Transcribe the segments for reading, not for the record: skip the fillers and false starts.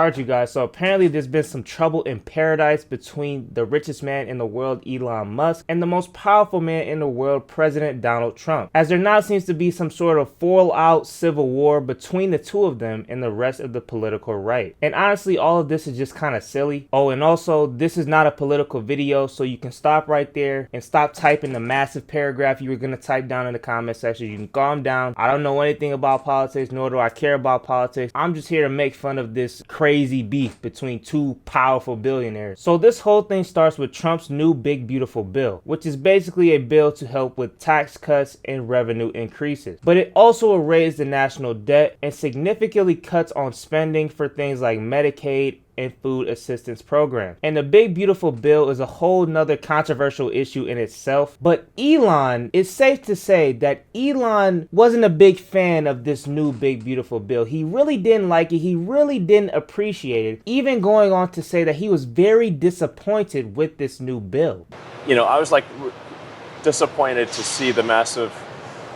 Alright you guys, so apparently there's been some trouble in paradise between the richest man in the world, Elon Musk, and the most powerful man in the world, President Donald Trump, as there now seems to be some sort of fallout civil war between the two of them and the rest of the political right. And honestly, all of this is just kind of silly. Oh, and also, this is not a political video, so you can stop right there and stop typing the massive paragraph you were going to type down in the comment section. You can calm down. I don't know anything about politics, nor do I care about politics. I'm just here to make fun of this crazy beef between two powerful billionaires. So this whole thing starts with Trump's new big beautiful bill, which is basically a bill to help with tax cuts and revenue increases. But it also will raise the national debt and significantly cuts on spending for things like Medicaid and food assistance program. And the big beautiful bill is a whole nother controversial issue in itself. But Elon, it's safe to say that Elon wasn't a big fan of this new big beautiful bill. He really didn't like it. He really didn't appreciate it, even going on to say that he was very disappointed with this new bill. You know, I was like disappointed to see the massive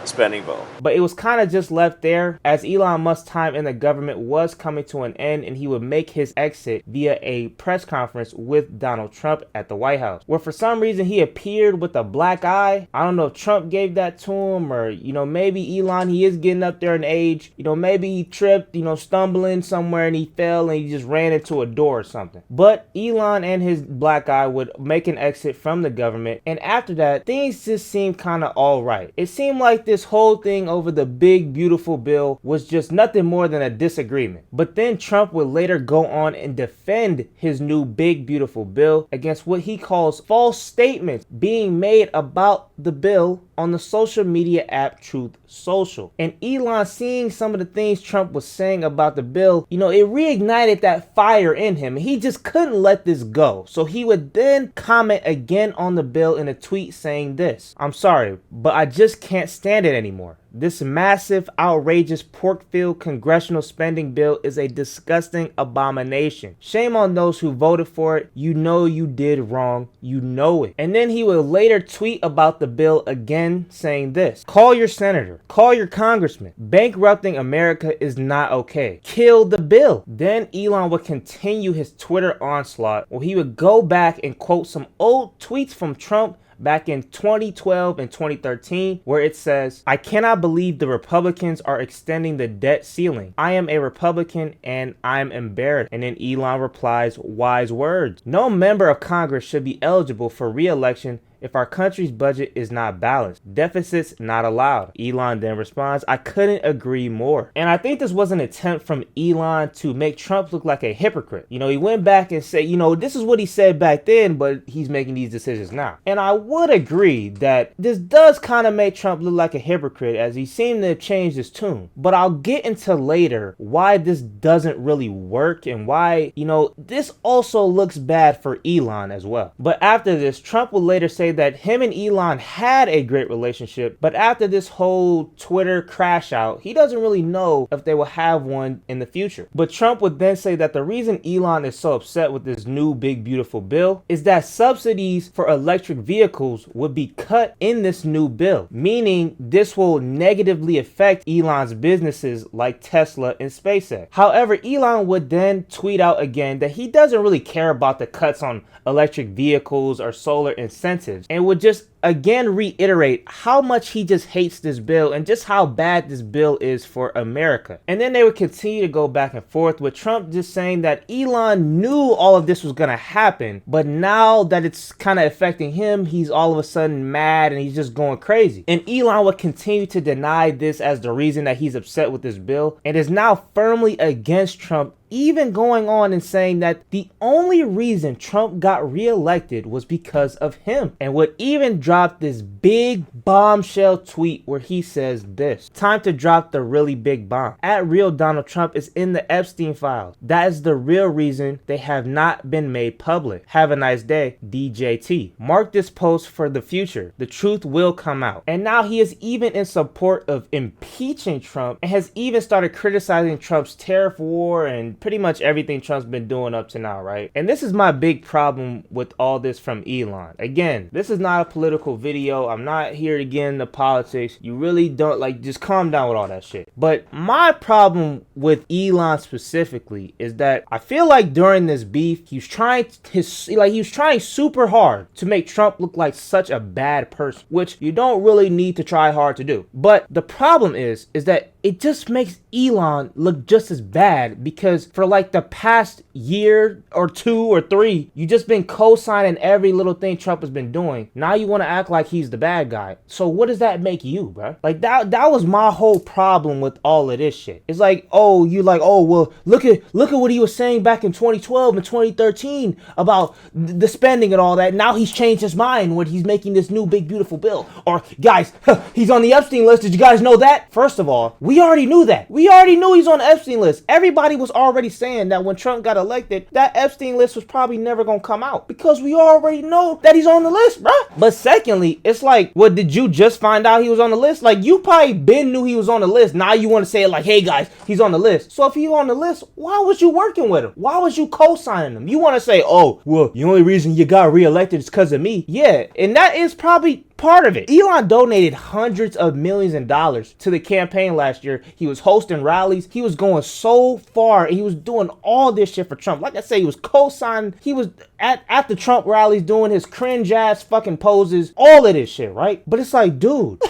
spending bill. But it was kind of just left there, as Elon Musk's time in the government was coming to an end and he would make his exit via a press conference with Donald Trump at the White House, where for some reason he appeared with a black eye. I don't know if Trump gave that to him, or maybe Elon, he is getting up there in age, maybe he tripped, stumbling somewhere and he fell and he just ran into a door or something. But Elon and his black eye would make an exit from the government, and after that things just seemed kind of all right. It seemed like this whole thing over the big beautiful bill was just nothing more than a disagreement. But then Trump would later go on and defend his new big beautiful bill against what he calls false statements being made about the bill on the social media app Truth Social. And Elon, seeing some of the things Trump was saying about the bill, it reignited that fire in him. He just couldn't let this go. So he would then comment again on the bill in a tweet saying this: "I'm sorry, but I just can't stand it anymore. This massive, outrageous, pork-filled congressional spending bill is a disgusting abomination. Shame on those who voted for it. You know you did wrong. You know it." And then he would later tweet about the bill again, saying this: "Call your senator. Call your congressman. Bankrupting America is not okay. Kill the bill." Then Elon would continue his Twitter onslaught, where he would go back and quote some old tweets from Trump back in 2012 and 2013, where it says, "I cannot believe the Republicans are extending the debt ceiling. I am a Republican and I'm embarrassed." And then Elon replies, "Wise words. No member of Congress should be eligible for re-election if our country's budget is not balanced. Deficits not allowed." Elon then responds, "I couldn't agree more." And I think this was an attempt from Elon to make Trump look like a hypocrite. He went back and said, this is what he said back then, but he's making these decisions now. And I would agree that this does kind of make Trump look like a hypocrite, as he seemed to have changed his tune. But I'll get into later why this doesn't really work and why, this also looks bad for Elon as well. But after this, Trump will later say that him and Elon had a great relationship, but after this whole Twitter crash out, he doesn't really know if they will have one in the future. But Trump would then say that the reason Elon is so upset with this new big beautiful bill is that subsidies for electric vehicles would be cut in this new bill, meaning this will negatively affect Elon's businesses like Tesla and SpaceX. However, Elon would then tweet out again that he doesn't really care about the cuts on electric vehicles or solar incentives, and would just again reiterate how much he just hates this bill and just how bad this bill is for America. And then they would continue to go back and forth, with Trump just saying that Elon knew all of this was going to happen, but now that it's kind of affecting him, he's all of a sudden mad and he's just going crazy. And Elon would continue to deny this as the reason that he's upset with this bill, and is now firmly against Trump, even going on and saying that the only reason Trump got reelected was because of him, and would even drop this big bombshell tweet where he says this: "Time to drop the really big bomb. At real Donald Trump is in the Epstein files. That is the real reason they have not been made public. Have a nice day, DJT. Mark this post for the future. The truth will come out." And now he is even in support of impeaching Trump, and has even started criticizing Trump's tariff war and pretty much everything Trump's been doing up to now, right? And this is my big problem with all this from Elon. Again, this is not a political political video. I'm not here to get into politics. You really don't, like, just calm down with all that shit. But my problem with Elon specifically is that I feel like during this beef, he was trying super hard to make Trump look like such a bad person, which you don't really need to try hard to do. But the problem is that it just makes Elon look just as bad, because for like the past year or 2 or 3, you just been co-signing every little thing Trump has been doing. Now you want to act like he's the bad guy. So what does that make you, bro? Like that was my whole problem with all of this shit. It's like, oh, you like, oh, well, look at what he was saying back in 2012 and 2013 about the spending and all that. Now he's changed his mind when he's making this new big beautiful bill. Or guys, he's on the Epstein list. Did you guys know that? First of all, we already knew that. We already knew he's on the Epstein list. Everybody was already saying that when Trump got elected, that Epstein list was probably never gonna come out, because we already know that he's on the list, bruh. But secondly, it's like, what, did you just find out he was on the list? Like, you probably been knew he was on the list. Now you want to say it like, hey guys, he's on the list. So if he's on the list, why was you working with him? Why was you co-signing him? You want to say, oh, well, the only reason you got reelected is because of me. Yeah, and that is probably part of it. Elon donated hundreds of millions of dollars to the campaign last year. He was hosting rallies. He was going so far, and he was doing all this shit for Trump. Like I say, he was co-signing. He was at the Trump rallies doing his cringe ass fucking poses, all of this shit, right? But it's like, dude,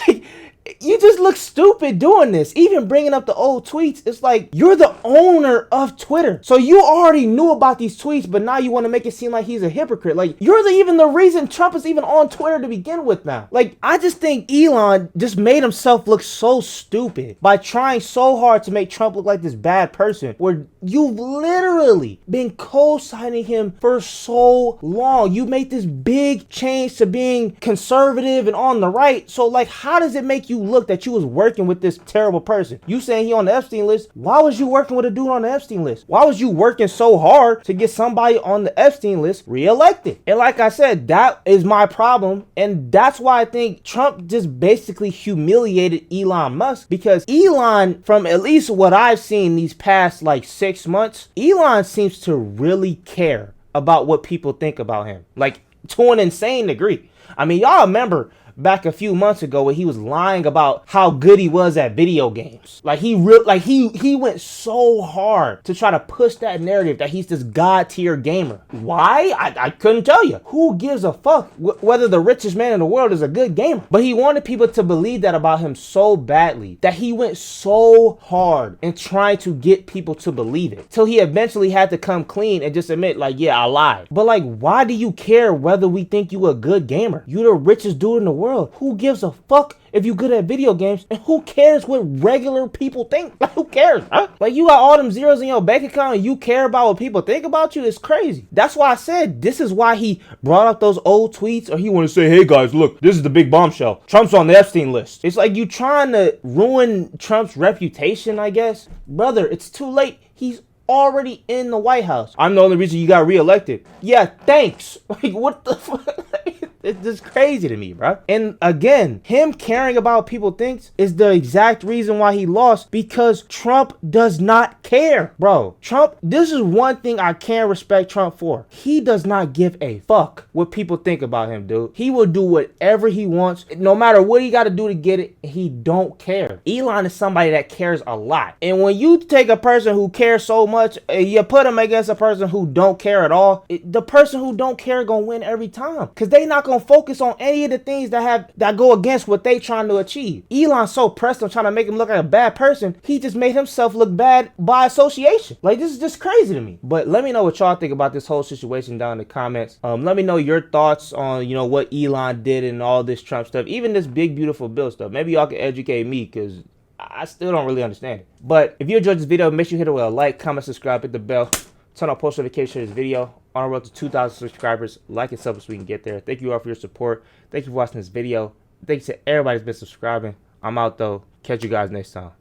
you just look stupid doing this. Even bringing up the old tweets, it's like, you're the owner of Twitter. So you already knew about these tweets, but now you want to make it seem like he's a hypocrite. Like, you're even the reason Trump is even on Twitter to begin with now. Like, I just think Elon just made himself look so stupid by trying so hard to make Trump look like this bad person, where you've literally been co-signing him for so long. You made this big change to being conservative and on the right. So like, how does it make you look that you was working with this terrible person? You saying he on the Epstein list? Why was you working with a dude on the Epstein list? Why was you working so hard to get somebody on the Epstein list reelected? And like I said, that is my problem, and that's why I think Trump just basically humiliated Elon Musk, because Elon, from at least what I've seen these past like 6 months, Elon seems to really care about what people think about him, like to an insane degree. I mean, y'all remember back a few months ago when he was lying about how good he was at video games. Like he went so hard to try to push that narrative that he's this god tier gamer. Why? I couldn't tell you. Who gives a fuck whether the richest man in the world is a good gamer? But he wanted people to believe that about him so badly that he went so hard in trying to get people to believe it, till he eventually had to come clean and just admit, like, yeah, I lied. But like, why do you care whether we think you a good gamer? You the richest dude in the world. Who gives a fuck if you good at video games? And who cares what regular people think? Like, who cares, huh? Like, you got all them zeros in your bank account and you care about what people think about you? It's crazy. That's why I said this is why he brought up those old tweets, or he want to say, hey guys, look, this is the big bombshell. Trump's on the Epstein list. It's like you trying to ruin Trump's reputation, I guess. Brother, it's too late. He's already in the White House. I'm the only reason you got reelected. Yeah, thanks. Like, what the fuck? It's just crazy to me, bro. And again, him caring about what people thinks is the exact reason why he lost, because Trump does not care, bro. Trump, this is one thing I can't respect Trump for. He does not give a fuck what people think about him, dude. He will do whatever he wants, no matter what he got to do to get it. He don't care. Elon is somebody that cares a lot. And when you take a person who cares so much, you put him against a person who don't care at all, the person who don't care gonna win every time, because they not gonna focus on any of the things that go against what they trying to achieve. Elon's so pressed on trying to make him look like a bad person, he just made himself look bad by association. Like, this is just crazy to me. But let me know what y'all think about this whole situation down in the comments. Let me know your thoughts on, you know, what Elon did and all this Trump stuff, even this big beautiful bill stuff. Maybe y'all can educate me, because I still don't really understand it. But if you enjoyed this video, make sure you hit it with a like, comment, subscribe, hit the bell, turn on post notifications for this video. On our road to 2,000 subscribers. Like and sub so we can get there. Thank you all for your support. Thank you for watching this video. Thanks to everybody who's been subscribing. I'm out though. Catch you guys next time.